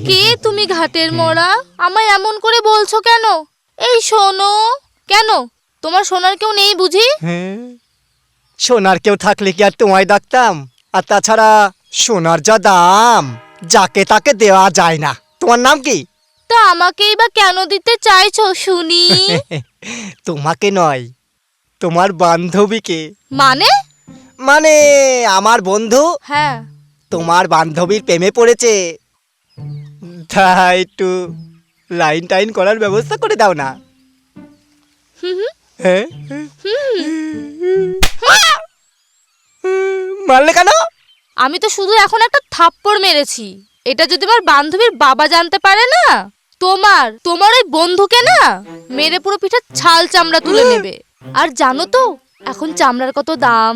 কে তুমি ঘাটের মোড়া? আমায় এমন করে বলছো কেন? এই শোনো। কেন, তোমার সোনার কেউ নেই বুঝি? সোনার কেউ থাকলে কি আর তোমায় ডাকতাম? আর তাছাড়া সোনার যা দাম, যাকে তাকে দেওয়া যায় না। তোমার নাম কি? তা আমাকেই বা কেন দিতে চাইছো শুনি? তোমাকে নয়, তোমার বান্ধবীকে। মানে? মানে আমার বন্ধু হ্যাঁ। তোমার বান্ধবীর প্রেমে পড়েছে, তাই একটু লাইন টাইন করার ব্যবস্থা করে দাও না। হ্যাঁ, মারলে কেন? আমি তো শুধু এখন একটা থাপ্পড় মেরেছি। এটা যদি আমার বান্ধবীর বাবা জানতে পারে না, তোমার ওই বন্ধুকে না মেরে পুরো পিঠে ছাল চামড়া তুলে নেবে। আর জানো তো এখন চামড়ার কত দাম।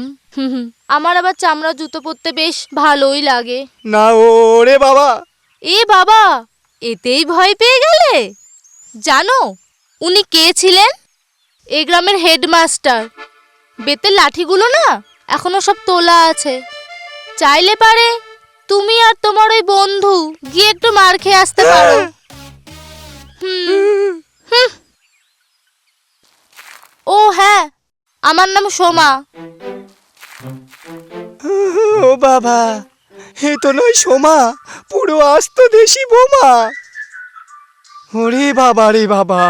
আমার আবার চামড়া জুতো পরতে বেশ ভালোই লাগে। না ওরে বাবা। এ বাবা, এতেই ভয় পেয়ে গেলে? জানো উনি কে ছিলেন? এই গ্রামের হেডমাস্টার। বেতের লাঠিগুলো না এখনো সব তোলা আছে। চাইলে পারে তুমি আর তোমার ওই বন্ধু গিয়ে একটু মার খেয়ে আসতে পারো। ও হ্যাঁ, আমার নাম সোমা। ও বাবা, এ তো নয় সোমা, পুরো আস্ত দেশি বোমা। ওরে বাবা রে বাবা।